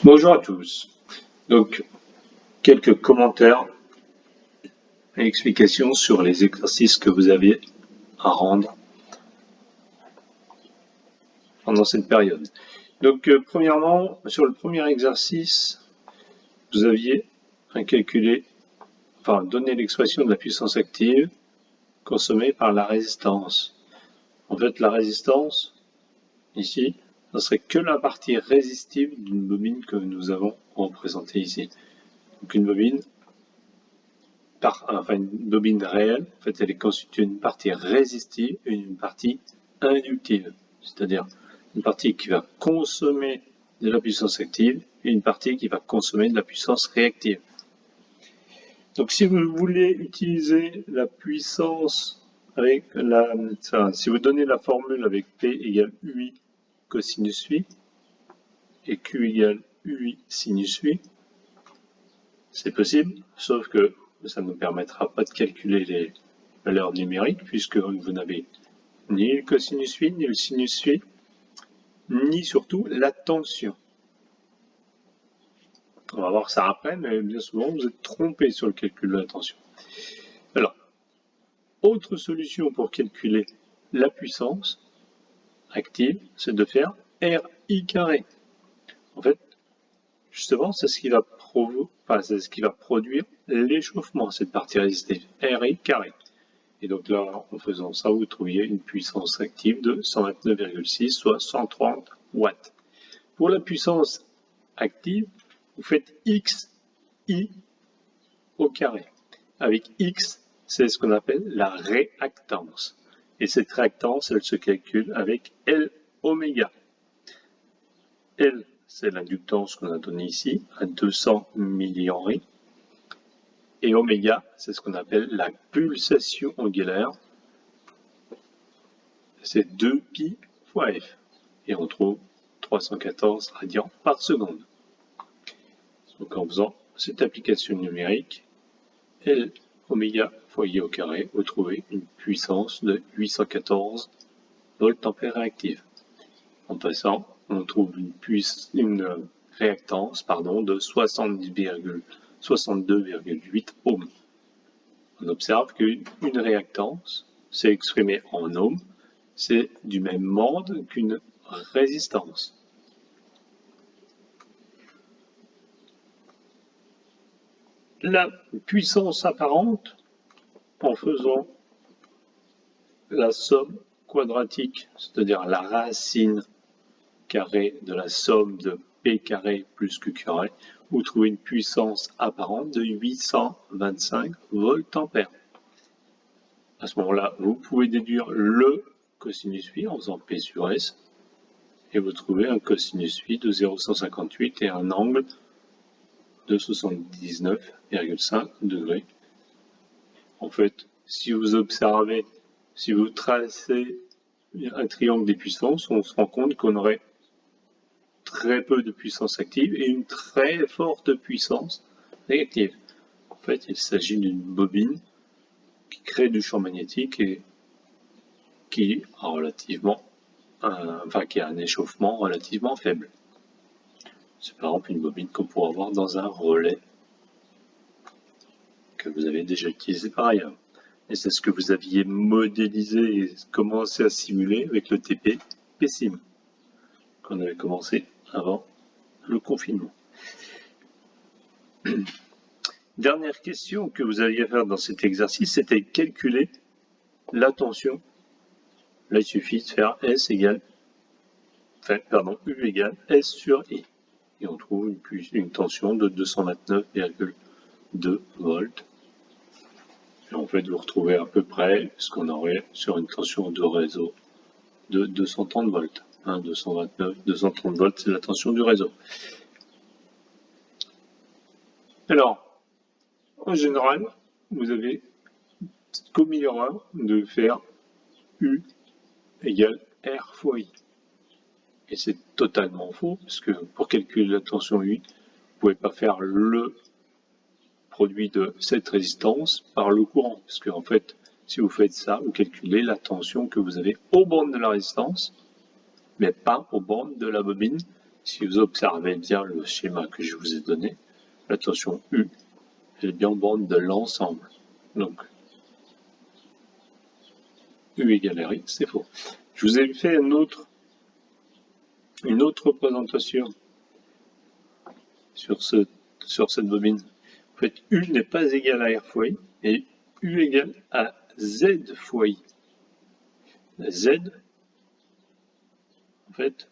Bonjour à tous. Donc, quelques commentaires et explications sur les exercices que vous avez à rendre pendant cette période. Donc, premièrement, sur le premier exercice, vous aviez donné l'expression de la puissance active consommée par la résistance. En fait, la résistance, ici, ce serait que la partie résistive d'une bobine que nous avons représentée ici. Donc, une bobine réelle, en fait, elle est constituée d'une partie résistive et d'une partie inductive, c'est-à-dire une partie qui va consommer de la puissance active et une partie qui va consommer de la puissance réactive. Donc, si vous voulez utiliser la puissance avec si vous donnez la formule avec P égale UI cosinus phi et Q égale UI sinus phi, c'est possible, sauf que ça ne nous permettra pas de calculer les valeurs numériques puisque vous n'avez ni le cosinus phi, ni le sinus phi, ni surtout la tension. On va voir ça après, mais bien souvent vous êtes trompé sur le calcul de la tension. Alors, autre solution pour calculer la puissance active, c'est de faire RI carré. En fait, justement, c'est ce qui va produire l'échauffement, cette partie résistive, RI carré. Et donc là, en faisant ça, vous trouviez une puissance active de 129,6, soit 130 watts. Pour la puissance active, vous faites XI au carré. Avec X, c'est ce qu'on appelle la réactance. Et cette réactance, elle se calcule avec L oméga. L, c'est l'inductance qu'on a donnée ici, à 200 millihenry. Et oméga, c'est ce qu'on appelle la pulsation angulaire. C'est 2pi fois F. Et on trouve 314 radians par seconde. Donc en faisant cette application numérique, L oméga fois I au carré, vous trouvez une puissance de 814 volts ampères réactive. En passant, on trouve une réactance de 62,8 ohms. On observe qu'une réactance, c'est exprimé en ohms, c'est du même ordre qu'une résistance. La puissance apparente, en faisant la somme quadratique, c'est-à-dire la racine carrée de la somme de P carré plus Q carré, vous trouvez une puissance apparente de 825 volts ampères. À ce moment-là, vous pouvez déduire le cosinus phi en faisant P sur S, et vous trouvez un cosinus phi de 0,158 et un angle de 79,5 degrés. En fait, si vous observez, si vous tracez un triangle des puissances, on se rend compte qu'on aurait très peu de puissance active et une très forte puissance réactive. En fait, il s'agit d'une bobine qui crée du champ magnétique et qui a un échauffement relativement faible. C'est par exemple une bobine qu'on pourrait avoir dans un relais que vous avez déjà utilisé par ailleurs. Et c'est ce que vous aviez modélisé et commencé à simuler avec le TP PSIM qu'on avait commencé avant le confinement. Dernière question que vous aviez à faire dans cet exercice, c'était calculer la tension. Là, il suffit de faire U égale S sur I. Et on trouve une tension de 229,2 volts. Et en fait, vous retrouvez à peu près ce qu'on aurait sur une tension de réseau de 230 volts. 229, 230 volts, c'est la tension du réseau. Alors, en général, vous avez comme erreur de faire U égale R fois I. Et c'est totalement faux, parce que pour calculer la tension U, vous ne pouvez pas faire le produit de cette résistance par le courant, parce que en fait, si vous faites ça, vous calculez la tension que vous avez aux bornes de la résistance, mais pas aux bornes de la bobine. si vous observez bien le schéma que je vous ai donné, la tension U, elle est bien en bande de l'ensemble. Donc, U égale RX, c'est faux. Je vous ai fait une autre représentation sur cette bobine. En fait, U n'est pas égal à R fois I, et U égale à Z fois I. Z, en fait,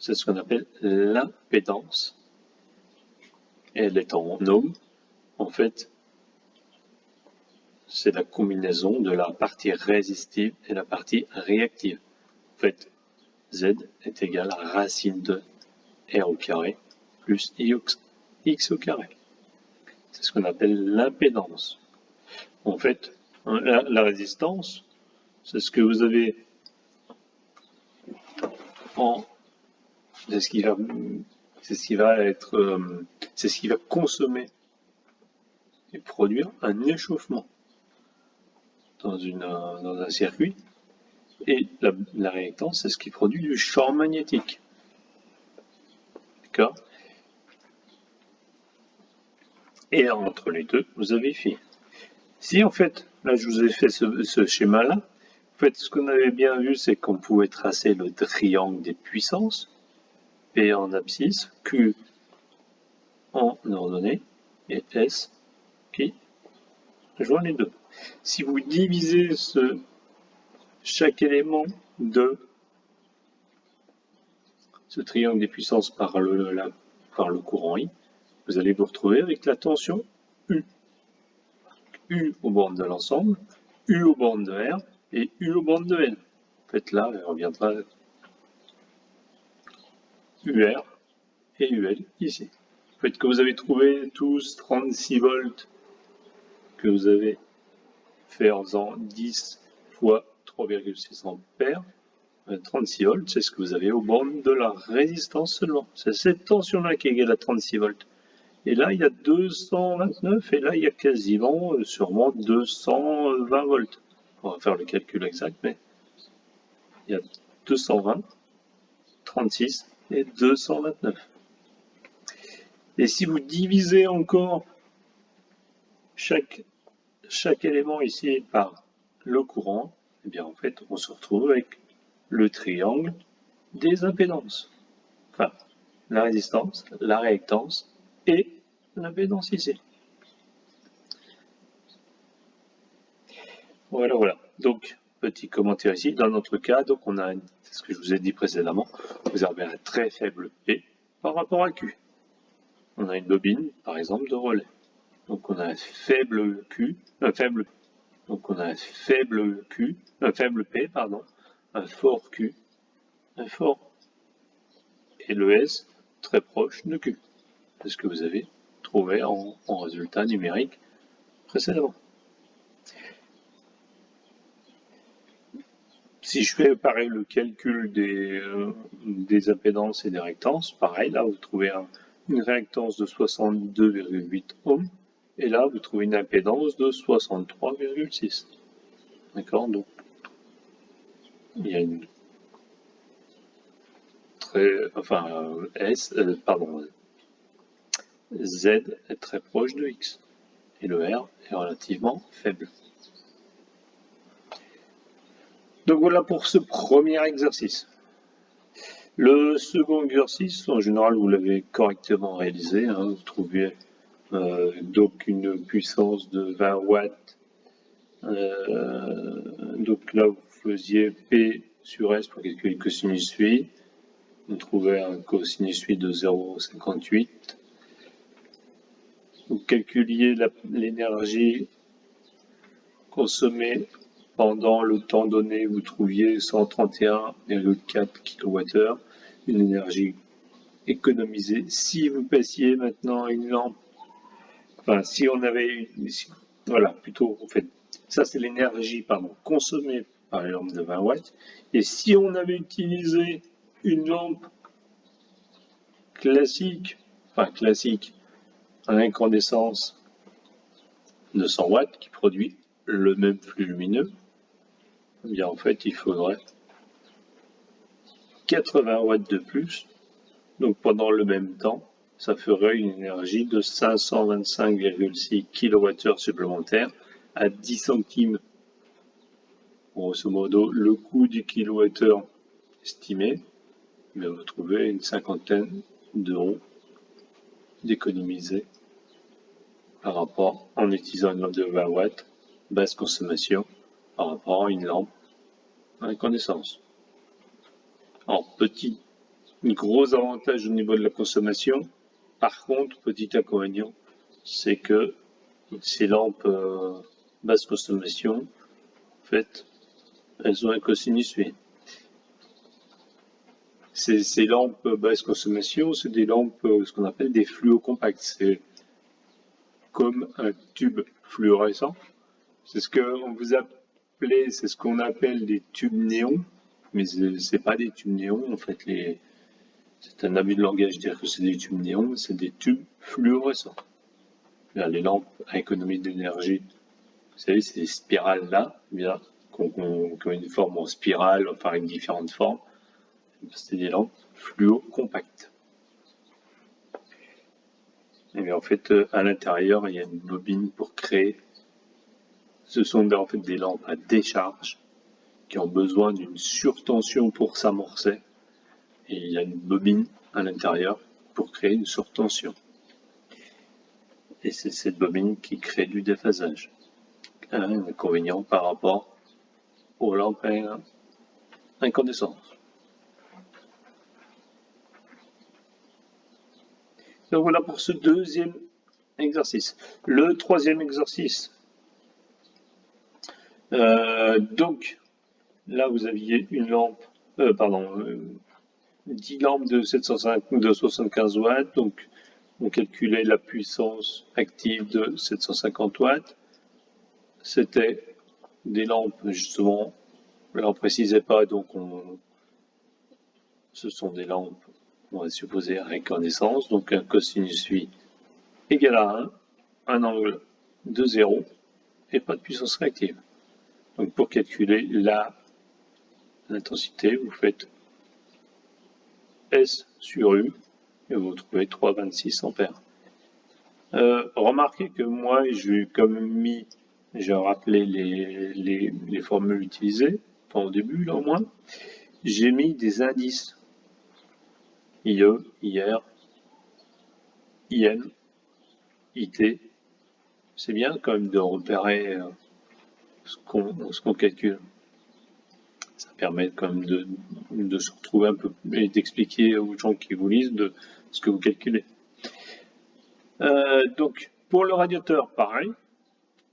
c'est ce qu'on appelle l'impédance. Et elle est en ohm. En fait, c'est la combinaison de la partie résistive et la partie réactive. En fait, Z est égal à racine de R au carré plus X au carré. C'est ce qu'on appelle l'impédance. En fait, la résistance, c'est ce que vous avez en... C'est ce qui va consommer et produire un échauffement dans un circuit. Et la réactance, c'est ce qui produit du champ magnétique. D'accord? Et entre les deux, vous avez phi. Si en fait, là je vous ai fait ce schéma-là, en fait ce qu'on avait bien vu, c'est qu'on pouvait tracer le triangle des puissances, P en abscisse, Q en ordonnée, et S qui rejoint les deux. Si vous divisez chaque élément de ce triangle des puissances par le courant I, vous allez vous retrouver avec la tension U. U aux bornes de l'ensemble, U aux bornes de R et U aux bornes de L. En fait, là, elle reviendra UR et UL ici. En fait, que vous avez trouvé tous 36 volts que vous avez fait en faisant 10 fois 3,6 ampères, 36 volts, c'est ce que vous avez aux bornes de la résistance seulement. C'est cette tension-là qui est égale à 36 volts. Et là, il y a 229, et là, il y a quasiment, sûrement 220 volts. On va faire le calcul exact, mais il y a 220, 36 et 229. Et si vous divisez encore chaque élément ici par le courant, eh bien en fait, on se retrouve avec le triangle des impédances. Enfin, la résistance, la réactance et l'impédance ici. Voilà. Donc, petit commentaire ici. Dans notre cas, donc on a, ce que je vous ai dit précédemment, vous avez un très faible P par rapport à Q. On a une bobine, par exemple, de relais. Donc on a un faible P, pardon, un fort Q, un fort, et le S très proche de Q. C'est ce que vous avez trouvé en résultat numérique précédemment. Si je fais pareil le calcul des impédances et des réactances, pareil, là vous trouvez une réactance de 62,8 ohms, et là vous trouvez une impédance de 63,6. D'accord? Donc il y a une Z est très proche de X, et le R est relativement faible. Donc voilà pour ce premier exercice. Le second exercice, en général, vous l'avez correctement réalisé. Vous trouvez donc une puissance de 20 watts. Donc là, vous faisiez P sur S pour calculer le cosinus phi. Vous trouvez un cosinus phi de 0,58. Vous calculiez l'énergie consommée pendant le temps donné, vous trouviez 131,4 kWh, une énergie économisée. Si vous passiez maintenant une lampe, enfin si on avait en fait, ça c'est l'énergie consommée par une lampe de 20 watts. Et si on avait utilisé une lampe classique à incandescence de 100 watts qui produit le même flux lumineux, eh bien en fait il faudrait 80 watts de plus. Donc pendant le même temps, ça ferait une énergie de 525,6 kWh supplémentaires à 10 centimes. Grosso modo, le coût du kilowattheure estimé, vous trouvez une cinquantaine d'euros d'économiser par rapport en utilisant une lampe de 20 watts, basse consommation, par rapport à une lampe à incandescence. Alors, gros avantage au niveau de la consommation. Par contre, petit inconvénient, c'est que ces lampes basse consommation, en fait, elles ont un cosinus V. Ces lampes basse consommation, c'est des lampes, ce qu'on appelle des fluocompacts. C'est comme un tube fluorescent. C'est ce qu'on appelle des tubes néons, mais c'est pas des tubes néons, en fait, c'est un abus de langage de dire que c'est des tubes néons, c'est des tubes fluorescents. Là, les lampes à économie d'énergie, vous savez, ces spirales-là, bien, qui ont une forme en spirale, enfin une différente forme, c'est des lampes fluocompactes. Et bien, en fait, à l'intérieur, il y a une bobine pour créer. Ce sont en fait des lampes à décharge qui ont besoin d'une surtension pour s'amorcer. Et il y a une bobine à l'intérieur pour créer une surtension. Et c'est cette bobine qui crée du déphasage. Un inconvénient par rapport aux lampes à incandescence. Donc voilà pour ce deuxième exercice. Le troisième exercice. Donc, là, vous aviez une lampe, 10 lampes de 75 watts, donc on calculait la puissance active de 750 watts. C'était des lampes, justement, là on ne précisait pas, donc ce sont des lampes, on va supposer, à incandescence, donc un cosinus phi égal à 1, un angle de 0, et pas de puissance réactive. Donc pour calculer l'intensité, vous faites S sur U, et vous trouvez 3,26 ampères. Remarquez que moi, j'ai rappelé les formules utilisées, pas au début, là au moins. J'ai mis des indices IE, IR, IN, IT. C'est bien quand même de repérer ce qu'on calcule. Ça permet quand même de se retrouver un peu et d'expliquer aux gens qui vous lisent de ce que vous calculez. Donc, pour le radiateur, pareil,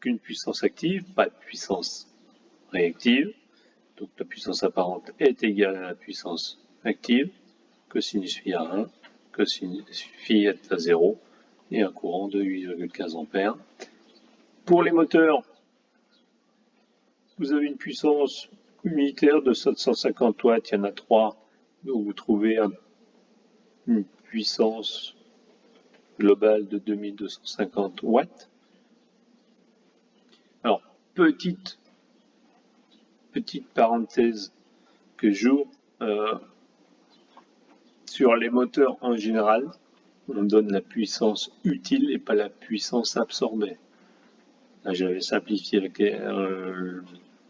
qu'une puissance active, pas de puissance réactive. Donc, la puissance apparente est égale à la puissance active, cosinus phi à 1, cosinus phi est à 0, et un courant de 8,15 ampères. Pour les moteurs, vous avez une puissance unitaire de 750 watts, il y en a 3, donc vous trouvez une puissance globale de 2250 watts. Alors, petite parenthèse que j'ouvre, sur les moteurs en général, on donne la puissance utile et pas la puissance absorbée. Là, j'avais simplifié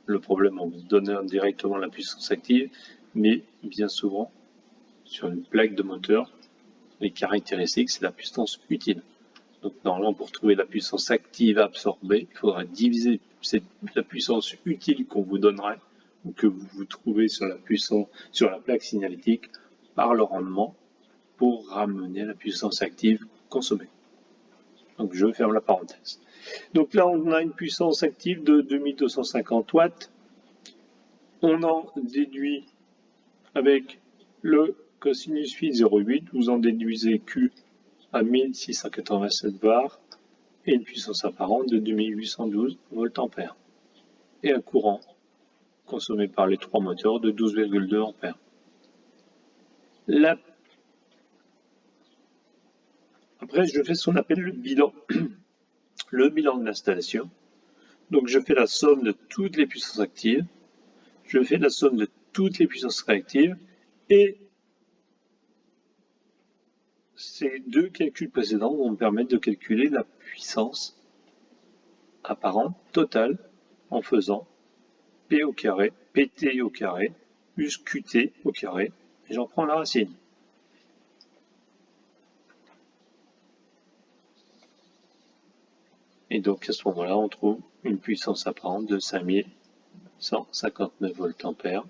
le problème en donnant directement la puissance active, mais bien souvent, sur une plaque de moteur, les caractéristiques, c'est la puissance utile. Donc normalement, pour trouver la puissance active absorbée, il faudra diviser la puissance utile qu'on vous donnerait, ou que vous trouvez sur la plaque signalétique, par le rendement, pour ramener la puissance active consommée. Donc je ferme la parenthèse. Donc là, on a une puissance active de 2250 watts. On en déduit avec le cosinus phi 0,8. Vous en déduisez Q à 1687 bars et une puissance apparente de 2812 voltampères. Et un courant consommé par les trois moteurs de 12,2 ampères. Après, je fais ce qu'on appelle le bilan de l'installation. Donc, je fais la somme de toutes les puissances actives, je fais la somme de toutes les puissances réactives, Et ces deux calculs précédents vont me permettre de calculer la puissance apparente totale en faisant P au carré, PT au carré, plus QT au carré, et j'en prends la racine. Et donc à ce moment-là, on trouve une puissance apparente de 5159 voltampères.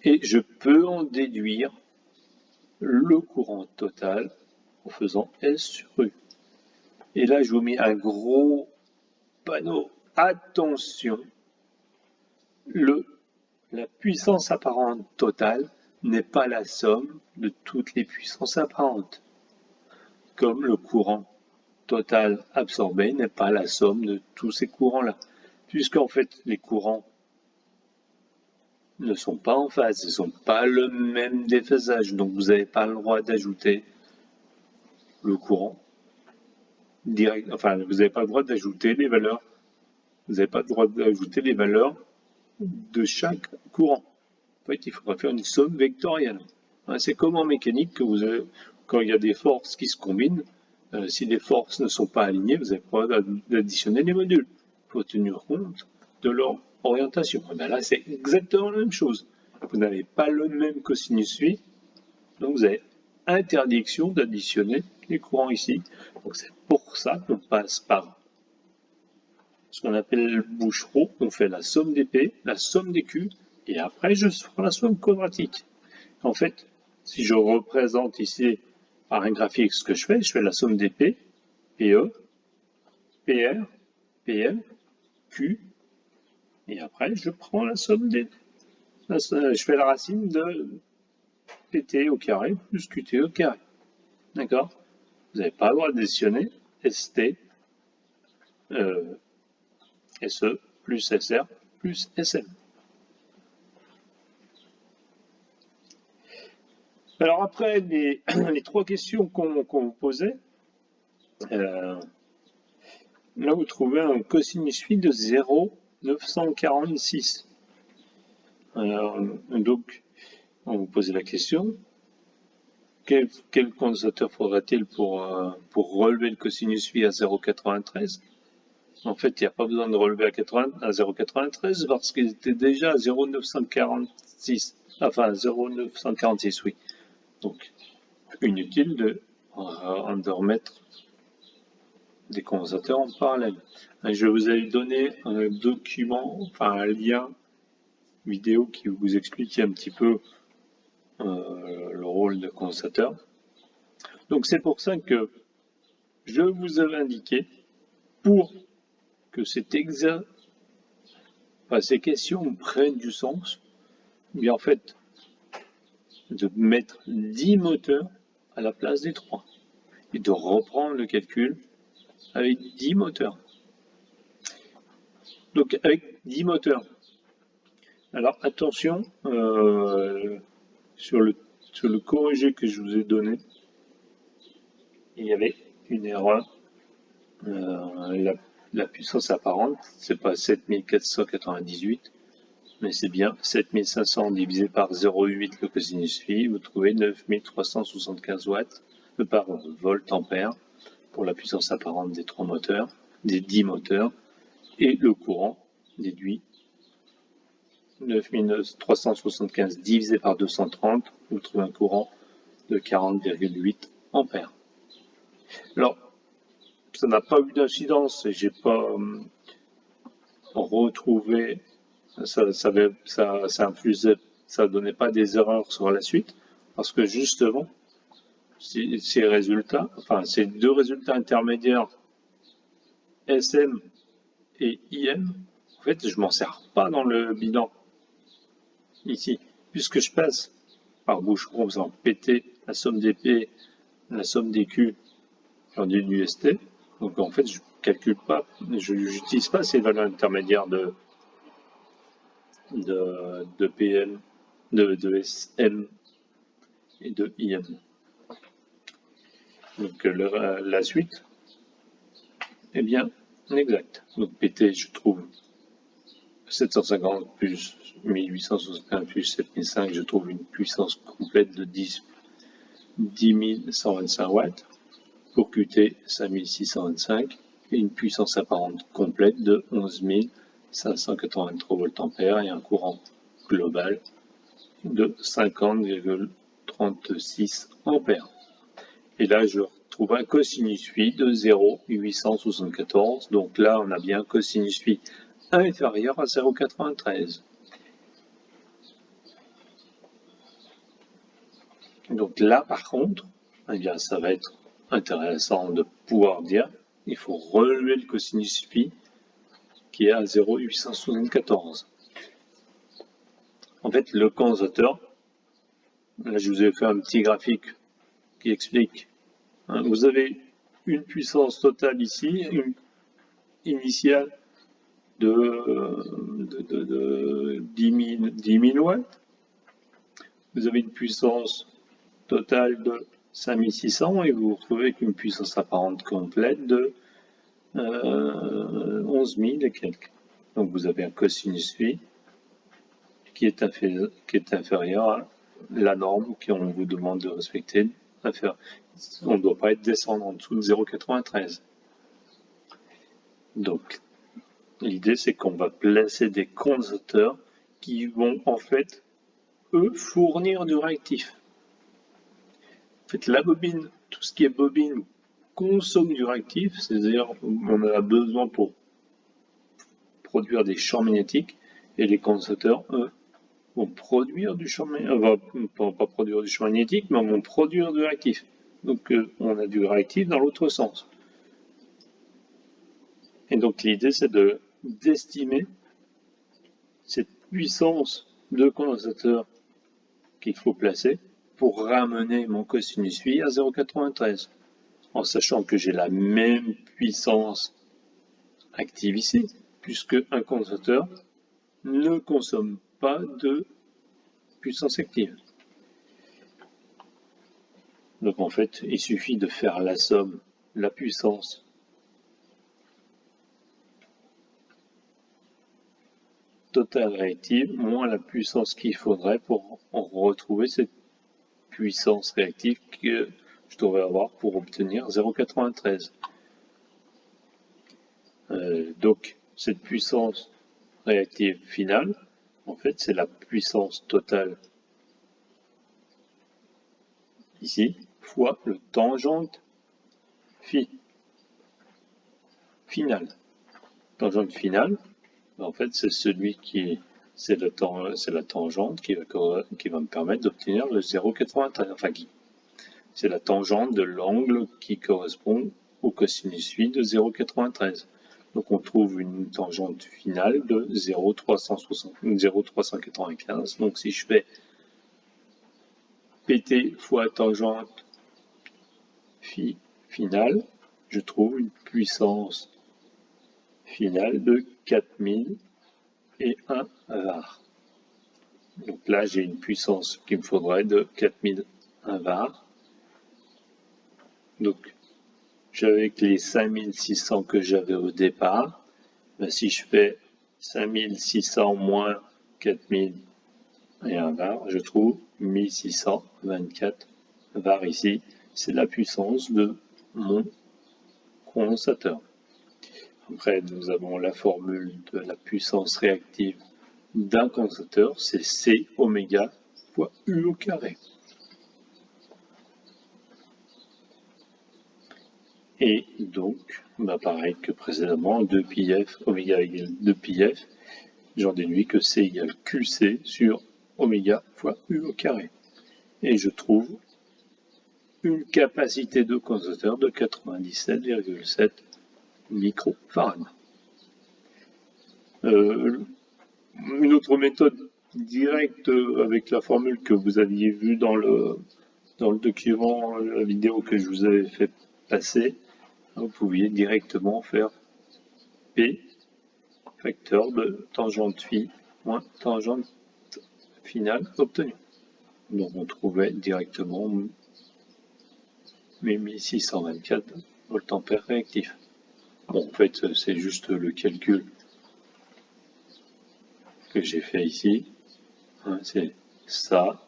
Et je peux en déduire le courant total en faisant S sur U. Et là, je vous mets un gros panneau. Attention, la puissance apparente totale n'est pas la somme de toutes les puissances apparentes, comme le courant total absorbé n'est pas la somme de tous ces courants-là, puisqu'en fait, les courants ne sont pas en phase, ils ne sont pas le même déphasage, donc vous n'avez pas le droit d'ajouter le courant direct, enfin, vous n'avez pas le droit d'ajouter les valeurs, vous n'avez pas le droit d'ajouter les valeurs de chaque courant. En fait, il faudra faire une somme vectorielle. C'est comme en mécanique que vous avez, quand il y a des forces qui se combinent, si les forces ne sont pas alignées, vous n'avez pas d'additionner les modules. Il faut tenir compte de leur orientation. Et bien là, c'est exactement la même chose. Vous n'avez pas le même cosinus phi, donc vous avez interdiction d'additionner les courants ici. Donc c'est pour ça qu'on passe par ce qu'on appelle le boucheron. On fait la somme des P, la somme des Q, et après je ferai la somme quadratique. En fait, si je représente ici par un graphique ce que je fais la somme des P, PE, PR, PM, Q, et après je prends la somme des... Je fais la racine de PT au carré plus QT au carré. D'accord? Vous n'avez pas le droit d'additionner ST, SE plus SR plus SM. Alors après les trois questions qu'on vous posait, là vous trouvez un cosinus phi de 0,946. Donc on vous posait la question, quel condensateur faudra-t-il pour relever le cosinus phi à 0,93? En fait, il n'y a pas besoin de relever à 0,93 parce qu'il était déjà à 0,946. Enfin, 0,946, oui. Donc, inutile de remettre des condensateurs en parallèle. Je vous ai donné un document, enfin un lien vidéo qui vous explique un petit peu le rôle de condensateur. Donc c'est pour ça que je vous avais indiqué, pour que ces questions prennent du sens, bien en fait, de mettre 10 moteurs à la place des 3 et de reprendre le calcul avec 10 moteurs. Donc avec 10 moteurs. Alors attention, sur le corrigé que je vous ai donné, il y avait une erreur. La puissance apparente, c'est pas 7498, mais c'est bien 7500 divisé par 0,8 le cosinus phi, vous trouvez 9375 watts par volt ampère pour la puissance apparente des 3 moteurs, des 10 moteurs, et le courant déduit 9375 divisé par 230, vous trouvez un courant de 40,8 ampères. Alors, ça n'a pas eu d'incidence et j'ai pas retrouvé, ça donnait pas des erreurs sur la suite, parce que justement, ces résultats, enfin ces deux résultats intermédiaires, SM et IM, en fait, je m'en sers pas dans le bilan ici, puisque je passe par boucheron en faisant PT la somme des P, la somme des Q, j'en déduis ST. Donc en fait, je calcule pas, je n'utilise pas ces valeurs intermédiaires de PM, de SM et de IM. Donc la suite est bien exacte. Donc PT, je trouve 750 plus 1861 plus 7005, je trouve une puissance complète de 10 125 watts. Pour Qt, 5625 et une puissance apparente complète de 11 583 volts ampères et un courant global de 50,36 ampères. Et là, je retrouve un cosinus phi de 0,874. Donc là, on a bien un cosinus phi inférieur à 0,93. Donc là, par contre, eh bien, ça va être intéressant de pouvoir dire il faut relever le cosinus phi qui est à 0,874. En fait, le condensateur, là je vous ai fait un petit graphique qui explique. Vous avez une puissance totale ici, une initiale de 10 000 watts. Vous avez une puissance totale de 5600 et vous vous retrouvez avec une puissance apparente complète de 11 000 et quelques. Donc vous avez un cosinus phi qui est inférieur à la norme qu'on vous demande de respecter. On ne doit pas être descendre en dessous de 0,93. Donc l'idée c'est qu'on va placer des condensateurs qui vont en fait eux fournir du réactif. En fait, la bobine, tout ce qui est bobine consomme du réactif, c'est-à-dire on a besoin pour produire des champs magnétiques, et les condensateurs, eux, vont produire du champ magnétique, pas produire du champ magnétique, mais vont produire du réactif. Donc on a du réactif dans l'autre sens. Et donc l'idée c'est d'estimer cette puissance de condensateur qu'il faut placer pour ramener mon cosinus phi à 0,93, en sachant que j'ai la même puissance active ici, puisque un condensateur ne consomme pas de puissance active. Donc en fait, il suffit de faire la somme, la puissance totale réactive moins la puissance qu'il faudrait pour retrouver cette puissance réactive que je devrais avoir pour obtenir 0,93. Donc cette puissance réactive finale, en fait, c'est la puissance totale ici fois le tangente phi final. Tangente finale, en fait, c'est celui c'est la tangente qui va me permettre d'obtenir le 0,93. Enfin, c'est la tangente de l'angle qui correspond au cosinus phi de 0,93. Donc on trouve une tangente finale de 0,395. Donc si je fais PT fois tangente phi finale, je trouve une puissance finale de 4001 var. Donc là j'ai une puissance qu'il me faudrait de 4001 var. Donc j'avais les 5600 que j'avais au départ. Ben, si je fais 5600 moins 4001 var, je trouve 1624 var ici. C'est la puissance de mon condensateur. Après, nous avons la formule de la puissance réactive d'un condensateur, c'est C oméga fois U au carré. Et donc, pareil que précédemment, 2πf, oméga égale 2πf, j'en déduis que C égale QC sur oméga fois U au carré. Et je trouve une capacité de condensateur de 97,7 microfarad. Une autre méthode directe avec la formule que vous aviez vue dans le document, la vidéo que je vous avais fait passer, vous pouviez directement faire P facteur de tangente phi moins tangente finale obtenue. Donc on trouvait directement mes 1624 volts ampères réactifs. Bon, en fait, c'est juste le calcul que j'ai fait ici. Hein, c'est ça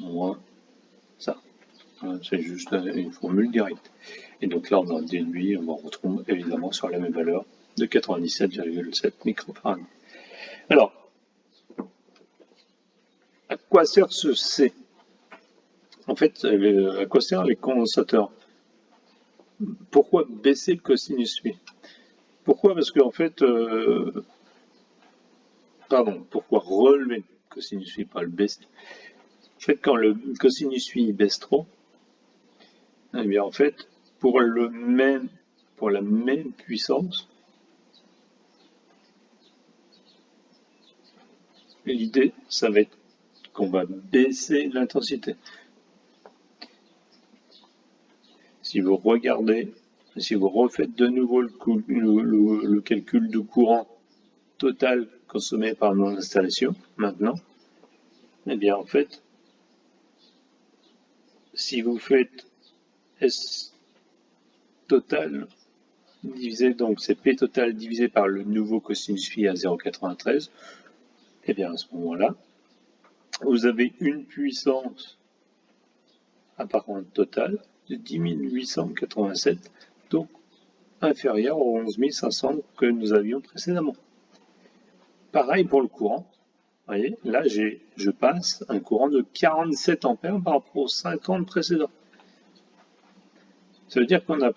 moins ça. Hein, c'est juste une formule directe. Et donc là, on en déduit, on retrouve évidemment sur la même valeur de 97,7 microfarad. Alors, à quoi sert ce C? En fait, à quoi servent les condensateurs? Pourquoi baisser le cosinus phi? Pourquoi? Parce qu'en fait, pourquoi relever le cosinus phi, pas le baisser? En fait, quand le cosinus phi baisse trop, eh bien en fait, pour la même puissance, l'idée, ça va être qu'on va baisser l'intensité. Si vous regardez, si vous refaites de nouveau le calcul du courant total consommé par mon installation, maintenant, eh bien en fait, si vous faites S total divisé, donc c'est P total divisé par le nouveau cosinus phi à 0,93, et bien à ce moment-là, vous avez une puissance apparente totale de 10 887, donc inférieure aux 11 500 que nous avions précédemment. Pareil pour le courant. Vous voyez, là, je passe un courant de 47 ampères par rapport aux 50 précédents. Ça veut dire qu'on a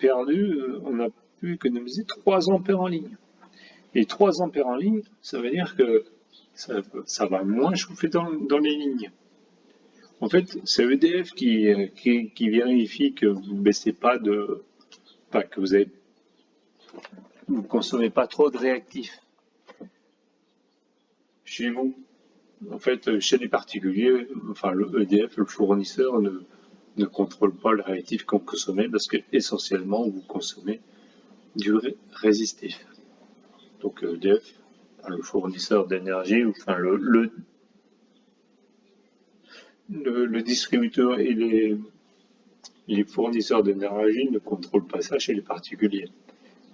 on a pu économiser 3 ampères en ligne. Et 3 ampères en ligne, ça veut dire que ça va moins chauffer dans les lignes. En fait, c'est EDF qui vérifie que vous baissez pas que vous consommez pas trop de réactifs chez vous. En fait, chez les particuliers, enfin le EDF, le fournisseur, ne contrôle pas le réactif que vous consommez parce que essentiellement vous consommez du résistif. Donc EDF, le fournisseur d'énergie, enfin le distributeur et les fournisseurs d'énergie ne contrôlent pas ça chez les particuliers.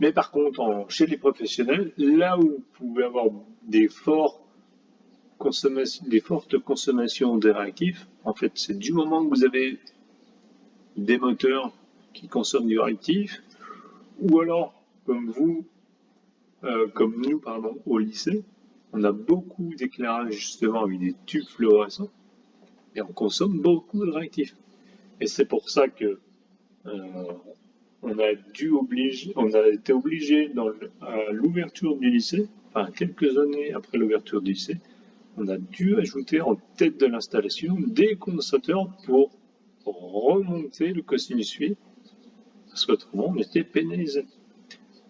Mais par contre, chez les professionnels, là où vous pouvez avoir des fortes consommations de réactifs, en fait, c'est du moment que vous avez des moteurs qui consomment du réactif, ou alors, comme nous, au lycée, on a beaucoup d'éclairage justement avec des tubes fluorescents, et on consomme beaucoup de réactifs. Et c'est pour ça que on a été obligé à l'ouverture du lycée, enfin quelques années après l'ouverture du lycée, on a dû ajouter en tête de l'installation des condensateurs pour remonter le cosinus phi, parce qu'autrement on était pénalisé.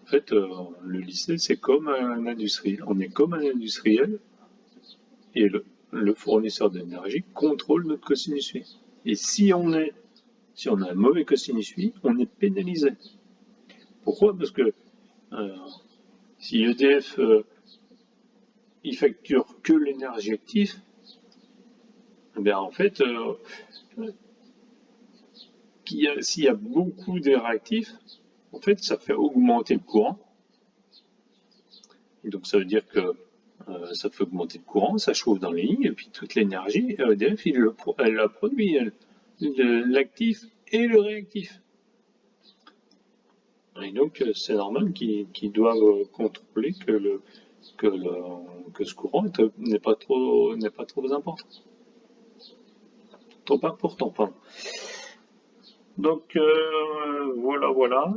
En fait, le lycée c'est comme un industriel, on est comme un industriel et le fournisseur d'énergie contrôle notre cosinus phi. Et si on a un mauvais cosinus phi, on est pénalisé. Pourquoi? Parce que si EDF il facture que l'énergie active, eh bien en fait, s'il y a beaucoup de réactifs, en fait, ça fait augmenter le courant. Et donc ça veut dire que ça fait augmenter le courant, ça chauffe dans les lignes, et puis toute l'énergie, EDF, elle la produit, l'actif et le réactif. Et donc c'est normal qu'ils doivent contrôler que ce courant n'est pas trop important. Trop important, pardon. Donc voilà.